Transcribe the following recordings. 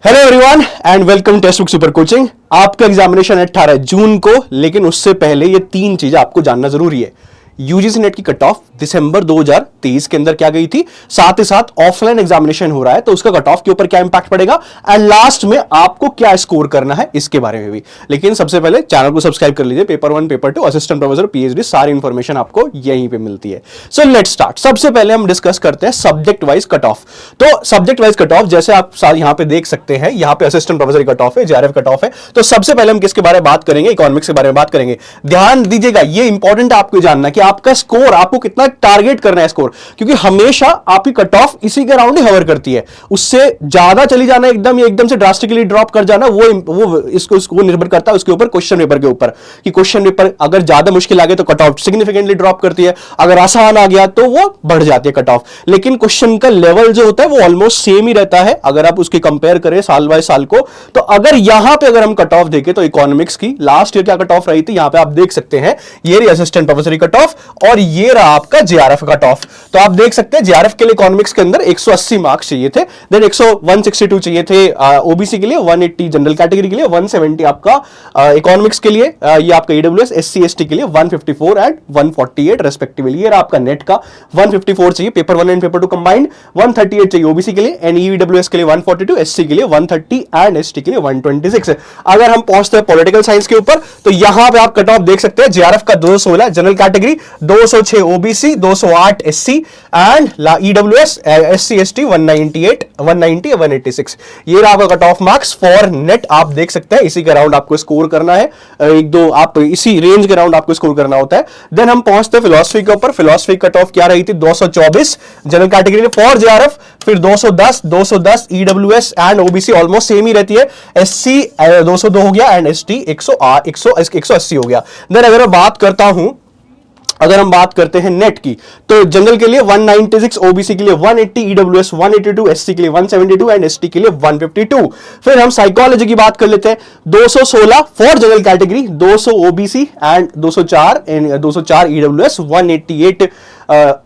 Hello everyone and welcome test book super coaching. आपका examination है 18 जून को, लेकिन उससे पहले ये तीन चीजें आपको जानना जरूरी है। यूजीसी नेट की कट ऑफ दिसंबर 2023 के अंदर क्या गई थी, साथ ही साथ ऑफलाइन एग्जामिनेशन हो रहा है तो उसका कट ऑफ के ऊपर क्या इंपैक्ट पड़ेगा, एंड लास्ट में आपको क्या स्कोर करना है इसके बारे में भी। लेकिन सबसे पहले चैनल को सब्सक्राइब कर लीजिए। Paper 1, paper 2, assistant professor, PhD, सारी इंफॉर्मेशन आपको यहीं पे मिलती है। So let's start. सबसे पहले हम डिस्कस करते हैं सब्जेक्ट वाइज कट ऑफ। तो सब्जेक्ट वाइज कट ऑफ जैसे आप यहां पे देख सकते हैं, यहां पे असिस्टेंट प्रोफेसर कट ऑफ है, जेआरएफ कट ऑफ है। तो सबसे पहले हम किसके बारे में बात करेंगे, इकोनॉमिक्स के बारे में बात करेंगे। ध्यान दीजिएगा, ये इंपॉर्टेंट आपको जानना कि आपका स्कोर, आपको कितना टारगेट करना है स्कोर, क्योंकि हमेशा आपकी कट ऑफ इसी के अराउंड ही हवर करती है। उससे ज्यादा चली जाना एकदम, ये एकदम से ड्रास्टिकली ड्रॉप कर जाना, वो इसको निर्भर करता है उसके ऊपर, क्वेश्चन पेपर के ऊपर, कि क्वेश्चन पेपर अगर ज्यादा मुश्किल आ गया तो कट ऑफ सिग्निफिकेंटली ड्रॉप करती है, अगर आसान आ गया तो वो बढ़ जाती है कट ऑफ। लेकिन क्वेश्चन का लेवल जो होता है वो ऑलमोस्ट सेम ही रहता है अगर आप उसकी कंपेयर करें साल बाय साल को। तो अगर यहां पे अगर हम कट ऑफ देखें तो इकोनॉमिक्स की लास्ट ईयर क्या कट ऑफ रही थी, यहां पे आप देख सकते हैं, ये रही असिस्टेंट प्रोफेसर कट ऑफ और ये रहा आपका जेआरएफ कट ऑफ। तो आप देख सकते हैं जेआरएफ के लिए इकोनॉमिक्स के अंदर 180 मार्क्स चाहिए थे, देन 162 चाहिए थे ओबीसी के लिए, 180 जनरल कैटेगरी के लिए, 170 आपका इकोनॉमिक्स के लिए, ये आपका ईडब्ल्यूएस एससी एसटी के लिए 154 एंड 148 रेस्पेक्टिवली। ये आपका नेट का 154 चाहिए पेपर 1 एंड पेपर 2 कंबाइंड, 138 चाहिए ओबीसी के लिए, एंड ईडब्ल्यूएस के लिए 142, एससी के लिए 130 एंड एसटी के लिए 126। अगर हम पहुंचते हैं पॉलिटिकल साइंस के ऊपर तो यहां पे आप कट ऑफ देख सकते हैं, जेआरएफ का 216 general category, 206 OBC, 208 SC and EWS SC ST 198 190 186। ये रहा आपका cut off marks for net. आप देख सकते हैं इसी के अराउंड आपको स्कोर करना है, एक दो आप इसी रेंज के अराउंड आपको स्कोर करना होता है। देन हम पहुंचते हैं फिलॉसफी के ऊपर। फिलॉसफी कट ऑफ क्या रही थी, 224 जनरल कैटेगरी फॉर जेआरएफ, फिर 210 EWS and OBC almost same ही रहती है, एससी 202 हो गया एंड एसटी 180 हो गया। देन अगर मैं बात करता हूं, अगर हम बात करते हैं नेट की, तो जनरल के लिए 196, ओबीसी के लिए 180, ईडब्ल्यूएस 182, एससी के लिए 172 एंड एसटी के लिए 152। फिर हम साइकोलॉजी की बात कर लेते हैं, 216 for general category, 200 OBC and 204 EWS, 188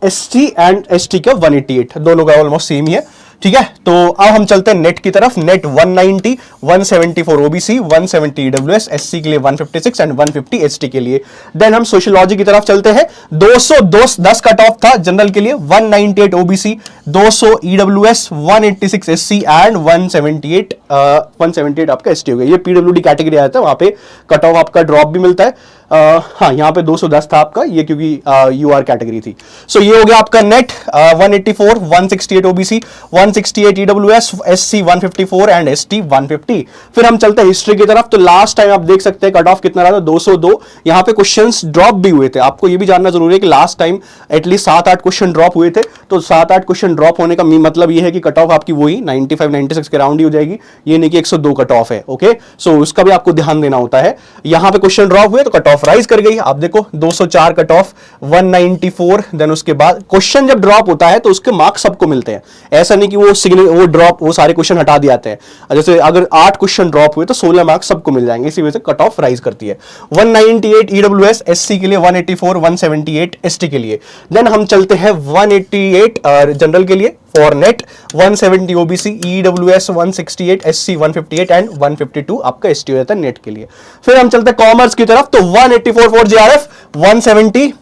ST and ST का 188, दोनों का ऑलमोस्ट सेम ही है। ठीक है, तो अब हम चलते हैं नेट की तरफ। नेट 190, 174 ओबीसी, 170 ईडब्ल्यूएस, एससी के लिए 156 एंड 150 एसटी के लिए। देन हम सोशियोलॉजी की तरफ चलते हैं, 210 कट ऑफ था जनरल के लिए, 198 ओबीसी, 200 ईडब्ल्यूएस, 186 एससी एंड 178 आपका एसटी हो गया। ये पीडब्ल्यूडी कैटेगरी आता है, वहां पे कट ऑफ आपका ड्रॉप भी मिलता है। हाँ, यहां पे 210 था आपका, ये क्योंकि यूआर कैटेगरी थी। सो ये हो गया आपका net 184, 168 OBC, 168 EWS, SC 154 and ST 150। फिर हम चलते हैं हिस्ट्री की तरफ। तो लास्ट टाइम आप देख सकते हैं कट ऑफ कितना रहा था, 202। यहां पे क्वेश्चंस ड्रॉप भी हुए थे, आपको ये भी जानना जरूरी है कि last time at least 7-8 question drop हुए थे। तो 7-8 क्वेश्चन ड्रॉप होने का मतलब ये है कि कट ऑफ आपकी वही 95-96 के राउंड ही हो जाएगी, ये नहीं कि 102 कट ऑफ है। ओके, सो उसका भी आपको ध्यान देना होता है। यहां पे क्वेश्चन ड्रॉप हुए तो कट ऑफ राइज कर गई। आप देखो 204 कट ऑफ, 194, देन उसके बाद क्वेश्चन जब ड्रॉप होता है तो उसके मार्क्स सबको मिलते हैं, ऐसा नहीं कि वो सारे क्वेश्चन हटा दिए जाते हैं। जैसे अगर 8 क्वेश्चन ड्रॉप हुए तो 16 मार्क्स सबको मिल जाएंगे, इसी वजह से कट ऑफ राइज करती है। 198 ईडब्ल्यूएस, एससी के लिए 184, 178 एसटी के लिए। देन हम चलते हैं 188 जनरल के लिए for net, 170 OBC, EWS 168, SC 158 and 152 आपका एसटी हो जाता है नेट के लिए। फिर हम चलते हैं कॉमर्स की तरफ, तो 184 for JRF, 170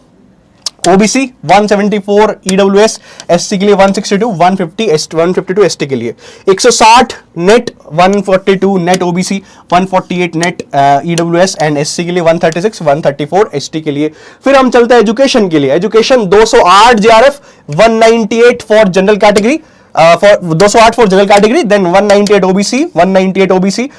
OBC, 174 EWS, SC के लिए 162, 152 एसटी के लिए। 160 net, 142 net OBC, 148 net EWS and SC के लिए, 136, 134 एसटी के लिए। फिर हम चलते हैं एजुकेशन के लिए। Education 208 JRF, 198 for general category, 208 for general category, then 198 OBC,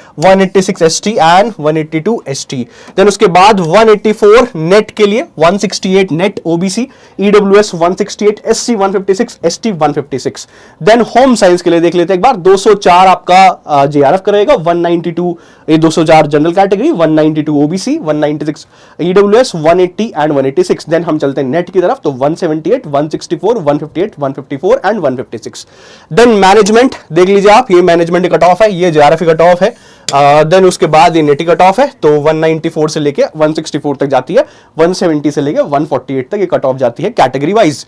186 ST and 182 ST. Then उसके बाद 184 नेट के लिए, 168 NET OBC, EWS 168, SC 156, ST 156। Then home science के लिए देख लेते हैं एक बार, 204 आपका जेआरएफ करेगा, 192 204 general category, 192 OBC, 196 EWS, 180 and 186। Then हम चलते हैं नेट की तरफ, तो 178, 164, 158, 154 एंड 156। देन मैनेजमेंट देख लीजिए आप, ये मैनेजमेंट कट ऑफ है, ये जेआरएफ कट ऑफ है। देन उसके बाद ये नेटी कट ऑफ है, तो 194 से लेके 164 तक जाती है, 170 से लेके 148 तक ये कट ऑफ जाती है कैटेगरी वाइज।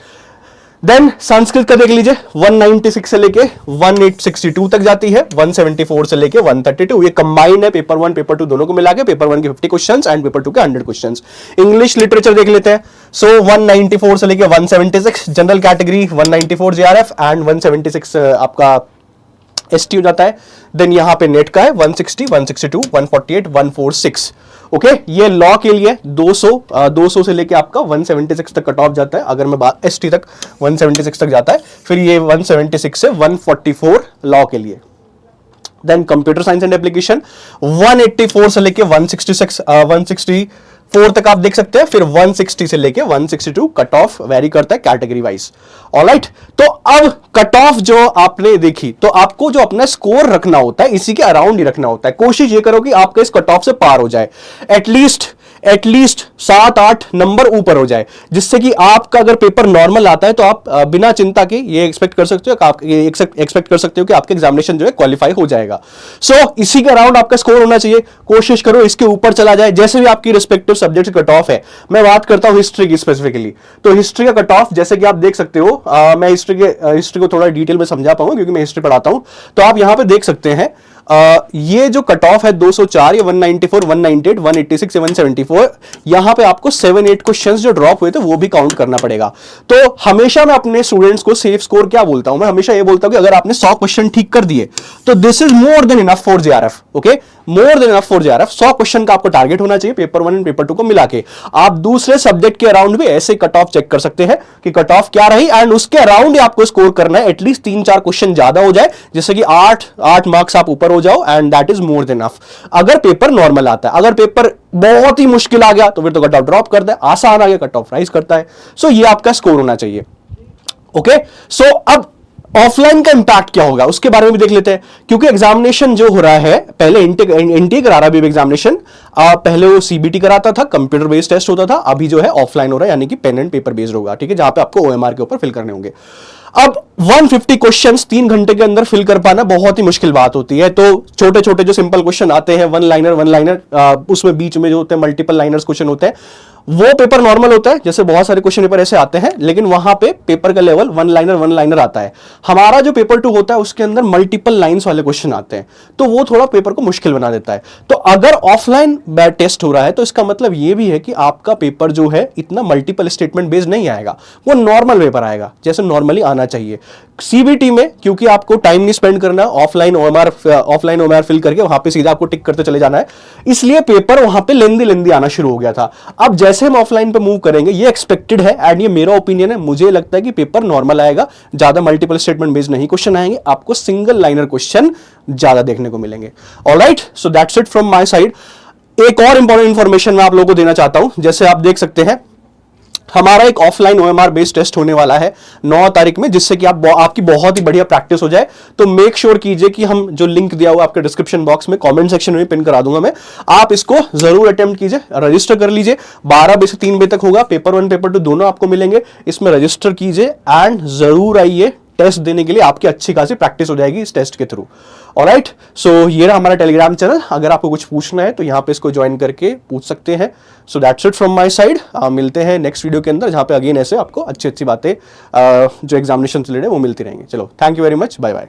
देन संस्कृत का देख लीजिए 196 से लेके 1862 तक जाती है, 174 से लेके 132, ये कंबाइंड है पेपर 1 पेपर 2 दोनों को मिला के, पेपर 1 के 50 क्वेश्चंस एंड पेपर 2 के 100 क्वेश्चंस। इंग्लिश लिटरेचर देख लेते हैं, सो 194 से लेके 176 जनरल कैटेगरी, 194 जेआरएफ एंड 176 आपका एसटी हो जाता है। देन यहां पे नेट का है 160, 162, 148, 146। ओके, ये लॉ के लिए 200 से लेके आपका 176 तक कट ऑफ जाता है, अगर मैं बात एसटी तक 176 तक जाता है, फिर ये 176 से 144 लॉ के लिए। Then computer science and application 184 से लेके 164 तक आप देख सकते हैं, फिर 160 से लेके 162 कट ऑफ वेरी करता है कैटेगरी वाइज। ऑलराइट, तो अब कट ऑफ जो आपने देखी, तो आपको जो अपना स्कोर रखना होता है इसी के अराउंड ही रखना होता है। कोशिश ये करो कि आपका इस कट ऑफ से पार हो जाए, एटलीस्ट 7-8 नंबर ऊपर हो जाए, जिससे कि आपका अगर पेपर नॉर्मल आता है तो आप बिना चिंता के ये एक्सपेक्ट कर सकते हो कि आपका एग्जामिनेशन जो है क्वालिफाई हो जाएगा। सो इसी के अराउंड आपका स्कोर होना चाहिए, कोशिश करो इसके ऊपर चला जाए, जैसे भी आपकी रिस्पेक्टिव सब्जेक्ट कट ऑफ है। मैं बात करता हूं हिस्ट्री की स्पेसिफिकली, तो हिस्ट्री का कट ऑफ जैसे कि आप देख सकते हो, मैं हिस्ट्री को थोड़ा डिटेल में समझा पाऊंगा क्योंकि मैं हिस्ट्री पढ़ाता हूं, तो आप यहां पे देख सकते हैं ये जो कट ऑफ है 204 या 194, 198, 186 या 174, यहां पे आपको 7-8 क्वेश्चंस जो ड्रॉप हुए थे वो भी काउंट करना पड़ेगा। तो हमेशा मैं अपने स्टूडेंट्स को सेफ स्कोर क्या बोलता हूं, मैं हमेशा ये बोलता हूं कि अगर आपने 100 क्वेश्चन ठीक कर दिए तो this is more than enough for JRF. Okay, more than enough for JRF. 100 question का आपको टारगेट होना चाहिए पेपर 1 एंड पेपर 2 को मिला के। आप दूसरे सब्जेक्ट के अराउंड भी ऐसे कट ऑफ चेक कर सकते हैं कि कट ऑफ क्या रही, एंड उसके अराउंड ही आपको स्कोर करना है, एटलीस्ट 3-4 क्वेश्चन ज्यादा हो जाए, जिससे कि 8 मार्क्स आप ऊपर हो जाओ, and that is more than enough. अगर पेपर नॉर्मल आता है, अगर पेपर बहुत ही मुश्किल आ गया तो फिर तो कट ऑफ ड्रॉप करता है, आसान आ गया कट ऑफ राइज करता है। सो ये आपका स्कोर होना चाहिए। ओके, सो अब ऑफलाइन का इंपैक्ट क्या होगा उसके बारे में भी देख लेते हैं, क्योंकि एग्जामिनेशन जो हो रहा है, पहले एनटीए करा रहा है एग्जामिनेशन, पहले वो सीबीटी कराता था, कंप्यूटर बेस्ड टेस्ट होता था, अभी जो है ऑफलाइन हो रहा है, यानी कि पेन एंड पेपर बेस्ड होगा। ठीक है, जहां पे आपको ओएमआर के ऊपर फिल करने होंगे। अब 150 क्वेश्चंस 3 घंटे के अंदर फिल कर पाना बहुत ही मुश्किल बात होती है। तो छोटे छोटे जो सिंपल क्वेश्चन आते हैं, वन लाइनर, उसमें बीच में जो होते हैं मल्टीपल लाइनर्स क्वेश्चन होते हैं, वो पेपर नॉर्मल होता है, जैसे बहुत सारे क्वेश्चन पेपर ऐसे आते हैं, लेकिन वहां पे पेपर का लेवल वन लाइनर आता है। हमारा जो पेपर 2 होता है उसके अंदर मल्टीपल लाइंस वाले क्वेश्चन आते हैं, तो वो थोड़ा पेपर को मुश्किल बना देता है। तो अगर ऑफलाइन टेस्ट हो रहा है तो इसका मतलब ये भी है कि आपका पेपर जो है इतना मल्टीपल स्टेटमेंट बेस्ड नहीं आएगा, वो नॉर्मल पेपर आएगा जैसे नॉर्मली आना चाहिए। सीबीटी में क्योंकि आपको टाइम नहीं स्पेंड करना, ऑफलाइन ओएमआर फिल करके वहां पे सीधा आपको टिक करते चले जाना है, इसलिए पेपर वहां पे लेंदी आना शुरू हो गया था। अब जैसे हम ऑफलाइन पे मूव करेंगे, ये एक्सपेक्टेड है एंड ये मेरा ओपिनियन है, मुझे लगता है कि पेपर नॉर्मल आएगा, ज्यादा मल्टीपल स्टेटमेंट बेस्ड नहीं क्वेश्चन आएंगे, आपको सिंगल लाइनर क्वेश्चन ज्यादा देखने को मिलेंगे। Alright, so that's it from my side. एक और इंपॉर्टेंट इंफॉर्मेशन मैं आप लोगों को देना चाहता हूं, जैसे आप देख सकते हैं हमारा एक ऑफलाइन ओएमआर बेस्ड टेस्ट होने वाला है 9 तारीख में, जिससे कि आपकी बहुत ही बढ़िया प्रैक्टिस हो जाए। तो मेक श्योर कीजिए कि हम जो लिंक दिया हुआ आपके डिस्क्रिप्शन बॉक्स में कमेंट सेक्शन में पिन करा दूंगा मैं, आप इसको जरूर अटेम्प्ट कीजिए, रजिस्टर कर लीजिए। 12 बजे से 3 बजे तक होगा, पेपर 1 पेपर 2 दोनों आपको मिलेंगे, इसमें रजिस्टर कीजिए एंड जरूर आइए टेस्ट देने के लिए, आपकी अच्छी खासी प्रैक्टिस हो जाएगी इस टेस्ट के थ्रू। ऑलराइट, सो ये रहा हमारा टेलीग्राम चैनल, अगर आपको कुछ पूछना है तो यहाँ पे इसको ज्वाइन करके पूछ सकते हैं। So that's it from my side, मिलते हैं नेक्स्ट वीडियो के अंदर, जहाँ पे अगेन ऐसे आपको अच्छी अच्छी बातें जो एग्जामिनेशन से रिलेटेड वो मिलती रहेंगी। चलो, thank you very much, bye bye.